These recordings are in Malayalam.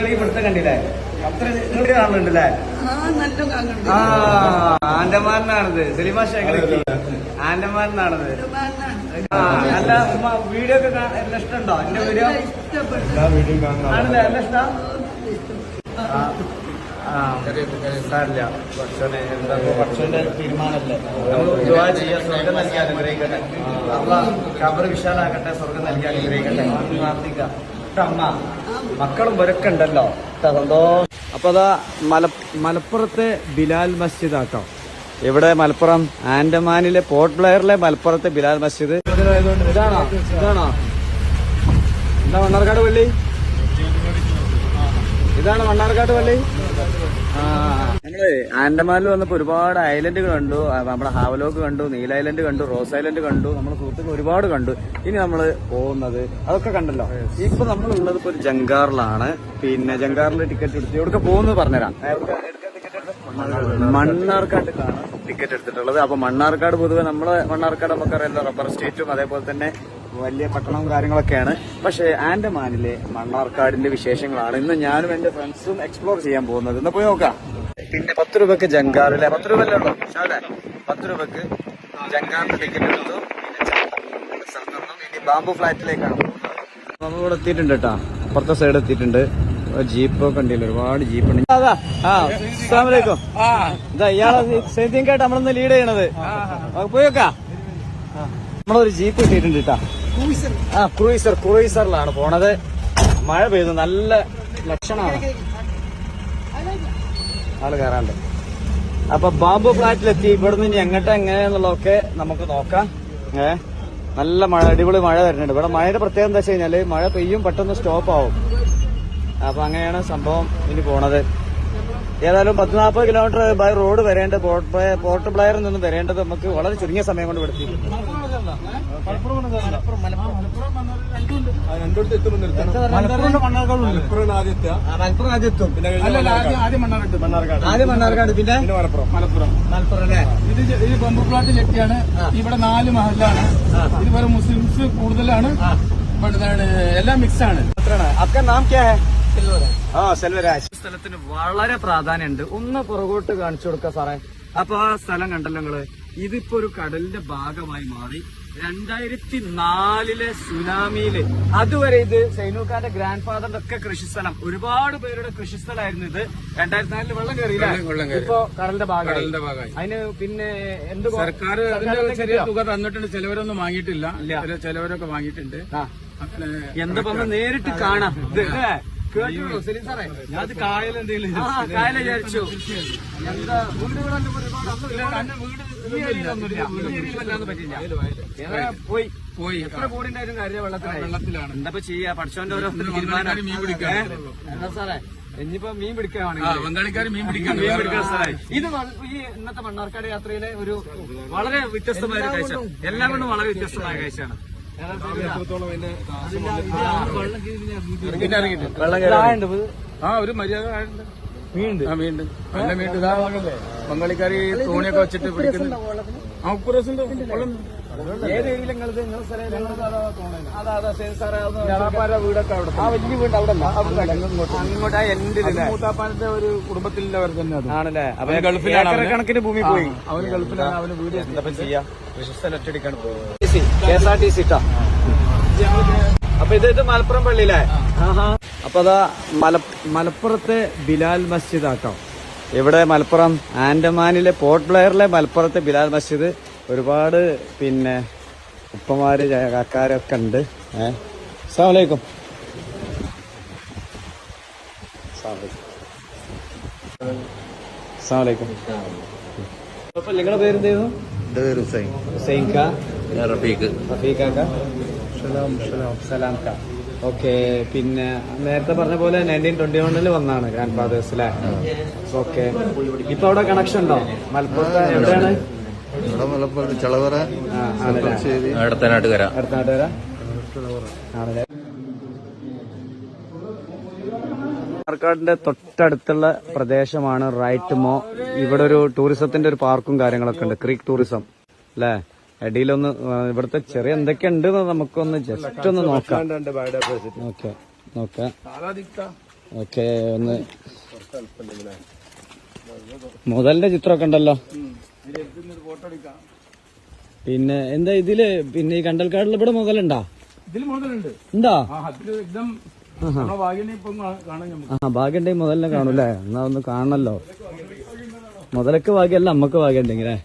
ഷേഖികൾ ഇവിടുത്തെ കണ്ടില്ലേ? അത്ര ഇങ്ങോട്ട് കാണുന്നുണ്ടല്ലേ? ആ ആൻഡമാനാണിത്. സലീമ ഷേഖിലേക്ക് ആൻഡമാനാണിത്. ആ നല്ല ഉമ്മ വീഡിയോ ഒക്കെ എല്ലാം ഇഷ്ടമുണ്ടോ? എന്റെ വീഡിയോ ആണല്ലേ? എല്ലാം ഇഷ്ടം. സാരില്ല, ഭക്ഷണ എന്താ ഭക്ഷണന്റെ തീരുമാനമല്ലേ? നമ്മൾ ദുആ ചെയ്യാൻ സ്വർഗം നൽകി അനുഗ്രഹിക്കട്ടെ. ഖബർ വിശാലാകട്ടെ, സ്വർഗം നൽകി അനുഗ്രഹിക്കട്ടെ. പ്രാർത്ഥിക്കാം. അമ്മ മക്കളും വരൊക്കെ ഉണ്ടല്ലോ, സന്തോഷം. അപ്പൊ അതാ മലപ്പുറത്തെ ബിലാൽ മസ്ജിദ് ആട്ടോ. ഇവിടെ മലപ്പുറം ആൻഡമാനിലെ പോർട്ട് ബ്ലെയറിലെ മലപ്പുറത്തെ ബിലാൽ മസ്ജിദ്. ഇതാണോ എന്താ മണ്ണാർക്കാട് പള്ളി? ഇതാണ് മണ്ണാർക്കാട് പള്ളി. നമ്മള് ആൻഡമാനിൽ വന്നപ്പോ ഒരുപാട് ഐലൻഡുകൾ കണ്ടു. നമ്മുടെ ഹാവലോക്ക് കണ്ടു, നീല ഐലൻഡ് കണ്ടു, റോസ് ഐലൻഡ് കണ്ടു. നമ്മുടെ സുഹൃത്തുക്കൾ ഒരുപാട് കണ്ടു. ഇനി നമ്മള് പോകുന്നത് അതൊക്കെ കണ്ടല്ലോ. ഇപ്പൊ നമ്മളുള്ളത് ഇപ്പൊ ഒരു ജങ്കാറിലാണ്. പിന്നെ ജങ്കാറിൽ ടിക്കറ്റ് എടുത്ത് എവിടെ പോകുന്നത് പറഞ്ഞുതരാം. മണ്ണാർക്കാട്ടിലാണ് ടിക്കറ്റ് എടുത്തിട്ടുള്ളത്. അപ്പൊ മണ്ണാർക്കാട് പൊതുവെ നമ്മള് മണ്ണാർക്കാട് നമുക്കറിയാലോ റബ്ബർ സ്റ്റേറ്റും അതേപോലെ തന്നെ വലിയ പട്ടണവും കാര്യങ്ങളൊക്കെയാണ്. പക്ഷെ ആൻഡമാനിലെ മണ്ണാർക്കാടിന്റെ വിശേഷങ്ങളാണ് ഇന്ന് ഞാനും എന്റെ ഫ്രണ്ട്സും എക്സ്പ്ലോർ ചെയ്യാൻ പോകുന്നത്. ഇന്ന് പോയി നോക്കാം. പിന്നെ 10 രൂപക്ക് ജങ്കാറിലെ 10 രൂപയല്ലേ ഉള്ളൂ അതെ, 10 രൂപക്ക് ജങ്കാറിന്റെ ടിക്കറ്റ് എടുത്തു. ഇനി ബാംബു ഫ്ലാറ്റിലേക്കാണ് പോകുന്നത്. നമ്മളിവിടെ എത്തിയിട്ടുണ്ട് കേട്ടോ, അപ്പുറത്തെ സൈഡ് എത്തിയിട്ടുണ്ട്. ജീപ്പൊക്കെ ഉണ്ടല്ലോ, ഒരുപാട് ജീപ്പ് ഉണ്ട്. അസ്സലാമലൈക്കും. ഇതാ ഇയാളെ സൈദ്യങ്കായിട്ട് നമ്മളൊന്ന് ലീഡ് ചെയ്യണത്. പോയി നോക്കാം. നമ്മളൊരു ജീപ്പ് കിട്ടിയിട്ടുണ്ട് കേട്ടാ. ക്രൂയിസറിലാണ് പോണത്. മഴ പെയ്തു, നല്ല ലക്ഷണമാണ്. ആള് കയറാണ്ട്. അപ്പൊ ബാംബു ഫ്ലാറ്റിലെത്തി. ഇവിടുന്ന് ഇനി എങ്ങനെയാന്നുള്ളതൊക്കെ നമുക്ക് നോക്കാം. നല്ല മഴ, അടിപൊളി മഴ വരുന്നുണ്ട്. ഇവിടെ മഴയുടെ പ്രത്യേകത എന്താ വെച്ച് കഴിഞ്ഞാല് മഴ പെയ്യും പെട്ടെന്ന് സ്റ്റോപ്പ് ആവും. അപ്പൊ അങ്ങനെയാണ് സംഭവം ഇനി പോണത്. ഏതായാലും 10-40 കിലോമീറ്റർ ബൈ റോഡ് വരേണ്ട പോർട്ട് ബ്ലെയറിൽ നിന്ന് വരേണ്ടത് നമുക്ക് വളരെ ചുരുങ്ങിയ സമയം കൊണ്ട് വിടുത്തി. ആദ്യം മണ്ണാർക്കാട്, പിന്നെ മലപ്പുറം അല്ലേ? ഇത് ബംബു ഫ്ലാറ്റിൽ എത്തിയാണ്. ഇവിടെ 4 മഹലാണ്. ഇതുപോലെ മുസ്ലിംസ് കൂടുതലാണ്, എല്ലാം മിക്സ് ആണ്. आपका नाम क्या है? സെൽവരാജ്. സ്ഥലത്തിന് വളരെ പ്രാധാന്യമുണ്ട്. ഒന്ന് പുറകോട്ട് കാണിച്ചു കൊടുക്ക സാറേ. അപ്പൊ ആ സ്ഥലം കണ്ടല്ലോ നിങ്ങള്. ഇതിപ്പോ ഒരു കടലിന്റെ ഭാഗമായി മാറി. 2004 സുനാമിയില് അതുവരെ ഇത് സൈനൂഖാന്റെ ഗ്രാൻഡ് ഫാദറിന്റെ ഒക്കെ കൃഷിസ്ഥലം, ഒരുപാട് പേരുടെ കൃഷിസ്ഥലമായിരുന്നു ഇത്. 2004 വെള്ളം കയറിയില്ല. ഇപ്പൊ കടലിന്റെ ഭാഗമായി. അതിന് പിന്നെ എന്ത് സർക്കാർ അതിന്റെ ചെറിയ തുക തന്നിട്ടുണ്ട്. ചിലവരൊന്നും വാങ്ങിയിട്ടില്ല. ചിലവരൊക്കെ വാങ്ങിയിട്ടുണ്ട്. എന്താ പറഞ്ഞ നേരിട്ട് കാണാം. ഇത് കേട്ടോ സലീം സാറേ? ഞാൻ കായൽ എന്തെങ്കിലും കായല വിചാരിച്ചു. എന്താ പോയി എത്ര കോടിണ്ടായിരുന്നു കാര്യം വെള്ളത്തിലാണ്. എന്താ ചെയ്യാ? പഠിച്ചോന്റെ ഓരോ തീരുമാനം. എന്താ സാറേ ഇനിയിപ്പോ മീൻ പിടിക്കുകയാണെങ്കിൽ ബംഗാളിക്കാർ മീൻ പിടിക്കാൻ സ്ഥലമായി. ഇത് ഈ ഇന്നത്തെ മണ്ണാർക്കാട് യാത്രയിലെ ഒരു വളരെ വ്യത്യസ്തമായ ഒരു കാഴ്ച. എല്ലാം കൊണ്ടും വളരെ വ്യത്യസ്തമായ കാഴ്ചയാണ്. ഒരു മര്യാദ മീനുണ്ട്. നല്ല മീനുണ്ട്. ബംഗാളിക്കാർ തോണിയൊക്കെ വെച്ചിട്ട് പിടിക്കുന്നു. ഏത് ഏരിയയിൽ നിങ്ങളത്? നിങ്ങളുടെ സ്ഥലം വീടൊക്കെ അവിടെ ആ വലിയ വീട് അവിടെ അങ്ങോട്ട് ആ എൻഡിലെ മൂത്താപ്പാന്റെ ഒരു കുടുംബത്തിലുള്ളവർ തന്നെ ആണല്ലേ? അവന് ഗൾഫിലാണ്, കണക്കിന് ഭൂമി പോയി. അവന് ഗൾഫിലാണ്. അവന് വീട് എന്താ ചെയ്യാ? കൃഷിസ്ഥലം ഒറ്റടിക്കാണ് പോകുന്നത്. KSRTC ഇട്ടാ. അപ്പൊ ഇത് മലപ്പുറം പള്ളിയിലെ. അപ്പൊ അതാ മലപ്പുറത്തെ ബിലാൽ മസ്ജിദ് ആട്ടോ. ഇവിടെ മലപ്പുറം ആൻഡമാനിലെ പോർട്ട് ബ്ലെയറിലെ മലപ്പുറത്തെ ബിലാൽ മസ്ജിദ്. ഒരുപാട് പിന്നെ ഉപ്പമാര് കാക്കാരൊക്കെ ഉണ്ട്. അസ്സലാമലൈക്കും. അസ്സലാമലൈക്കും. നിങ്ങളുടെ പേരെന്തായിരുന്നു? എന്റെ പേര് ഹുസൈൻ കാ. റഫീഖാക്ക. സലാം കാ. ഓക്കെ. പിന്നെ നേരത്തെ പറഞ്ഞ പോലെ 1921 വന്നാണ് ഗ്രാൻഡ് ഫാദേഴ്സ് അല്ലേ? ഓക്കെ. ഇപ്പൊ അവിടെ കണക്ഷൻ ഉണ്ടോ? മലപ്പുറത്ത് എവിടെയാണ്? മലപ്പുറം ചളവറ, അടുത്തനാട്ടുകര ആണല്ലേ? മണ്ണാർക്കാടിന്റെ തൊട്ടടുത്തുള്ള പ്രദേശമാണ് റൈറ്റ് മോ. ഇവിടെ ഒരു ടൂറിസത്തിന്റെ ഒരു പാർക്കും കാര്യങ്ങളൊക്കെ ഉണ്ട്, ക്രീക്ക് ടൂറിസം അല്ലേ? അടിയിലൊന്ന് ഇവിടുത്തെ ചെറിയ എന്തൊക്കെ ഉണ്ട് നമുക്കൊന്ന് ജസ്റ്റ് ഒന്ന് നോക്കാം. ഓക്കെ. ഒന്ന് മുതലിന്റെ ചിത്രമൊക്കെ ഉണ്ടല്ലോ. പിന്നെ എന്താ ഇതില് പിന്നെ ഈ കണ്ടൽക്കാടിൽ ഇവിടെ മുതലുണ്ടോ? ഇതിൽ മുതലുണ്ട്. ഉണ്ടോ? ഭാഗ്യണ്ടെങ്കിൽ മുതലിനെ കാണൂല്ലേ? എന്നാ ഒന്ന് കാണണല്ലോ. മുതലക്ക് ഭാഗ്യല്ല, നമ്മക്ക് ഭാഗ്യണ്ടെങ്കിലേ.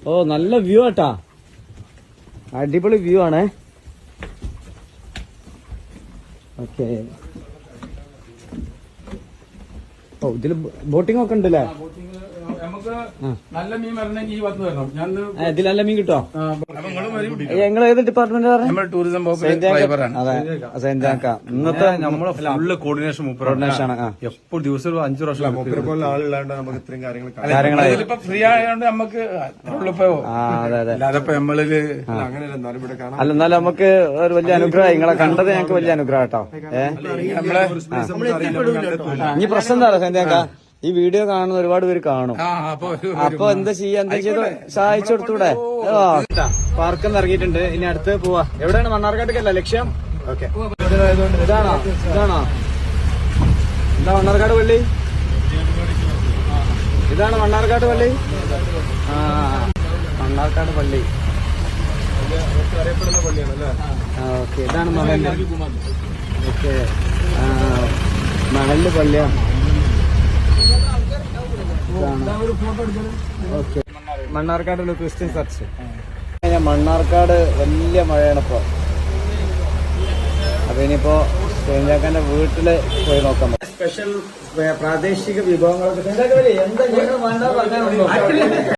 ഓ നല്ല വ്യൂ ആട്ടാ, അടിപൊളി വ്യൂ ആണേ. ഓക്കെ. ഓ ഇതില് ബോട്ടിംഗ് ഒക്കെ ഉണ്ടല്ലേ? നമുക്ക് നല്ല മീൻ വരണമെങ്കിൽ ഈ ഭാഗത്ത് വരണം. ഞാൻ ഇതിൽ നല്ല മീൻ കിട്ടോ? ഞങ്ങൾ ഏത് ഡിപ്പാർട്ട്മെന്റ് പറഞ്ഞു? നമ്മൾ ടൂറിസം ഇന്നത്തെ നമ്മളെ ഫുള്ള് കോർഡിനേഷൻ ആണ്. എപ്പോൾ ദിവസം 5 പ്രാവശ്യം ആളില്ലാണ്ട് നമുക്ക് ഇത്രയും കാര്യങ്ങൾ ഇതിലിപ്പോ ഫ്രീ ആയതുകൊണ്ട് നമുക്ക് അതെ നമ്മളില് അങ്ങനെയല്ല. എന്നാലും ഇവിടെ കാണാം. അല്ല എന്നാലും നമുക്ക് ഒരു വലിയ അനുഗ്രഹം. നിങ്ങളെ കണ്ടത് ഞങ്ങൾക്ക് വലിയ അനുഗ്രഹം കേട്ടോ. ഇനി പ്രശ്നം എന്താ സന്ധ്യാക്ക, ഈ വീഡിയോ കാണുന്ന ഒരുപാട് പേര് കാണും. അപ്പൊ എന്താ ചെയ്ത് സഹായിച്ചു കൊടുത്തൂടെ? പാർക്കിൽ നിന്ന് ഇറങ്ങിയിട്ടുണ്ട്. ഇനി അടുത്ത് പോവാ. എവിടെയാണ്? മണ്ണാർക്കാട്ടേക്കല്ല ലക്ഷ്യം. ഓക്കെ. ഇതാണോ എന്താ മണ്ണാർക്കാട് പള്ളി? ഇതാണ് മണ്ണാർക്കാട് പള്ളി. മണ്ണാർക്കാട് പള്ളി അറിയപ്പെടുന്ന പള്ളിയാണല്ലേ? ഓക്കെ. ഇതാണ് മഹല്. ഓക്കെ. മഹല് പള്ളിയാണ്. Okay. Mannarkkad Christian church. Mannarkkad വലിയ മഴയാണിപ്പോ. അപ്പൊ ഇനിയിപ്പോ സേഞ്ചാക്കാന്റെ വീട്ടില് പോയി നോക്കാം. സ്പെഷ്യൽ പ്രാദേശിക വിഭവങ്ങളൊക്കെ എന്താ